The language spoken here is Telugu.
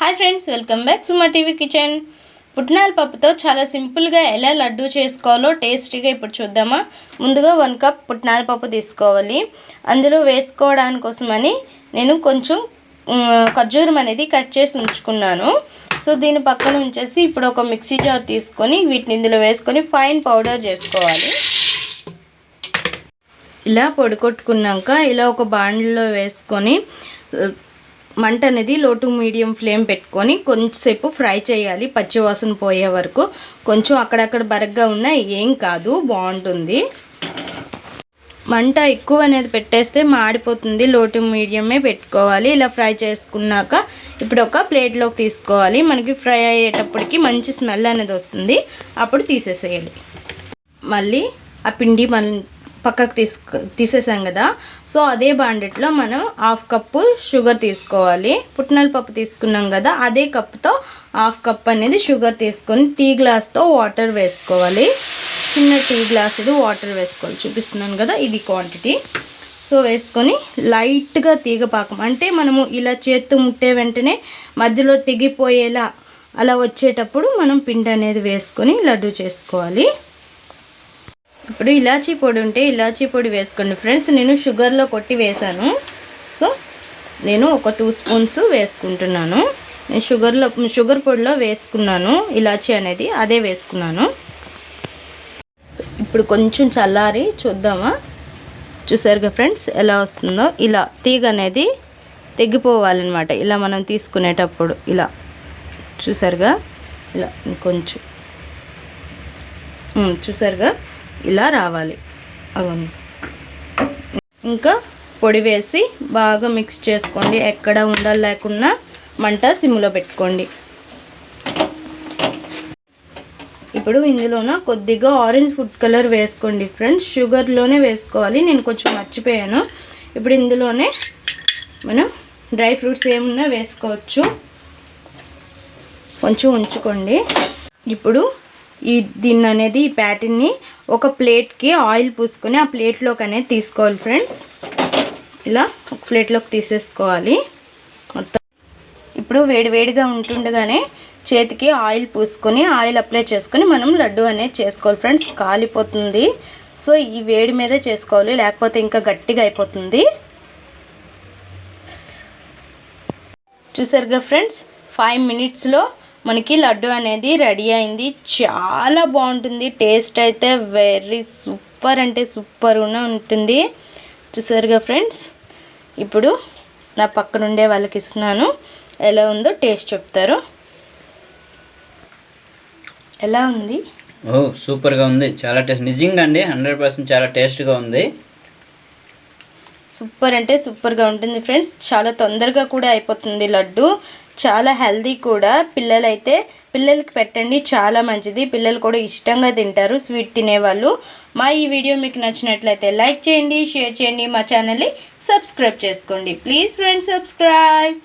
Hi friends, welcome back SumaTV kitchen. పుట్నాల పప్పుతో చాలా సింపుల్గా ఎలా లడ్డు చేసుకోవాలో టేస్టీగా ఇప్పుడు చూద్దామా. ముందుగా 1 కప్ పుట్నాల పప్పు తీసుకోవాలి. అందులో వేసుకోవడానికి కోసమని నేను కొంచెం ఖర్జూరం అనేది కట్ చేసి ఉంచుకున్నాను. సో దీని పక్కన ఉంచేసి ఇప్పుడు ఒక మిక్సీ జార్ తీసుకొని వీటిని ఇందులో వేసుకొని ఫైన్ పౌడర్ చేసుకోవాలి. ఇలా పొడి కొట్టుకున్నాక ఇలా ఒక బాండ్లో వేసుకొని మంట అనేది లో టు మీడియం ఫ్లేమ్ పెట్టుకొని కొంచెంసేపు ఫ్రై చేయాలి, పచ్చి వాసన పోయే వరకు. కొంచెం అక్కడక్కడ బరగ్గా ఉన్నా ఏం కాదు, బాగుంటుంది. మంట ఎక్కువ అనేది పెట్టేస్తే మాడిపోతుంది, లో టు మీడియమే పెట్టుకోవాలి. ఇలా ఫ్రై చేసుకున్నాక ఇప్పుడు ఒక ప్లేట్లోకి తీసుకోవాలి. మనకి ఫ్రై అయ్యేటప్పటికి మంచి స్మెల్ అనేది వస్తుంది, అప్పుడు తీసేసేయాలి. మళ్ళీ ఆ పిండి పక్కకు తీసేసాం కదా. సో అదే బాండెట్లో మనం 1/2 కప్పు షుగర్ తీసుకోవాలి. పుట్నాల పప్పు తీసుకున్నాం కదా, అదే కప్పుతో 1/2 కప్ అనేది షుగర్ తీసుకొని టీ గ్లాస్తో వాటర్ వేసుకోవాలి. చిన్న టీ గ్లాస్ ఇది వాటర్ వేసుకోవాలి, చూపిస్తున్నాను కదా, ఇది క్వాంటిటీ. సో వేసుకొని లైట్గా తీగపాకం అంటే మనము ఇలా చేత్తో ముట్టే వెంటనే మధ్యలో తెగిపోయేలా అలా వచ్చేటప్పుడు మనం పిండి అనేది వేసుకొని లడ్డు చేసుకోవాలి. ఇప్పుడు ఇలాచీ పొడి ఉంటే ఇలాచీ పొడి వేసుకోండి ఫ్రెండ్స్. నేను షుగర్లో కొట్టి వేసాను, సో నేను ఒక 2 స్పూన్స్ వేసుకుంటున్నాను. నేను షుగర్ పొడిలో వేసుకున్నాను ఇలాచీ అనేది, అదే వేసుకున్నాను. ఇప్పుడు కొంచెం చల్లారి చూద్దామా. చూసారుగా ఫ్రెండ్స్ ఎలా వస్తుందో. ఇలా తీగ అనేది తెగిపోవాలన్నమాట. ఇలా మనం తీసుకునేటప్పుడు ఇలా చూసారుగా, ఇలా కొంచెం చూసారుగా ఇలా రావాలి. అవన్నీ ఇంకా పొడి వేసి బాగా మిక్స్ చేసుకోండి. ఎక్కడ ఉండాలి లేకుండా మంట సిమ్లో పెట్టుకోండి. ఇప్పుడు ఇందులోన కొద్దిగా ఆరెంజ్ ఫుడ్ కలర్ వేసుకోండి ఫ్రెండ్స్. షుగర్లోనే వేసుకోవాలి, నేను కొంచెం మర్చిపోయాను. ఇప్పుడు ఇందులోనే మనం డ్రై ఫ్రూట్స్ ఏమున్నా వేసుకోవచ్చు, కొంచెం ఉంచుకోండి. ఇప్పుడు దీన్ని అనేది ఈ ప్యాటర్న్ని ఒక ప్లేట్కి ఆయిల్ పూసుకొని ఆ ప్లేట్లోకి అనేది తీసుకోవాలి ఫ్రెండ్స్. ఇలా ఒక ప్లేట్లోకి తీసేసుకోవాలి మొత్తం. ఇప్పుడు వేడివేడిగా ఉంటుండగానే చేతికి ఆయిల్ పూసుకొని ఆయిల్ అప్లై చేసుకొని మనం లడ్డు అనేది చేసుకోవాలి ఫ్రెండ్స్. కాలిపోతుంది, సో ఈ వేడి మీదే చేసుకోవాలి, లేకపోతే ఇంకా గట్టిగా అయిపోతుంది. చూసారుగా ఫ్రెండ్స్, 5 మినిట్స్లో మనకి లడ్డు అనేది రెడీ అయింది. చాలా బాగుంటుంది, టేస్ట్ అయితే వెరీ సూపర్ అంటే సూపర్గా ఉంటుంది. చూసారుగా ఫ్రెండ్స్, ఇప్పుడు నా పక్కన ఉండే వాళ్ళకి ఇస్తున్నాను, ఎలా ఉందో టేస్ట్ చెప్తారు. ఎలా ఉంది? సూపర్గా ఉంది, చాలా టేస్ట్, నిజంగా అండి 100% చాలా టేస్ట్గా ఉంది. సూపర్ అంటే సూపర్గా ఉంటుంది ఫ్రెండ్స్. చాలా తొందరగా కూడా అయిపోతుంది లడ్డు, చాలా హెల్దీ కూడా. పిల్లలకి పెట్టండి, చాలా మంచిది. పిల్లలు కూడా ఇష్టంగా తింటారు, స్వీట్ తినేవాళ్ళు. మా ఈ వీడియో మీకు నచ్చినట్లయితే లైక్ చేయండి, షేర్ చేయండి, మా ఛానల్ని సబ్స్క్రైబ్ చేసుకోండి. Please friends, subscribe.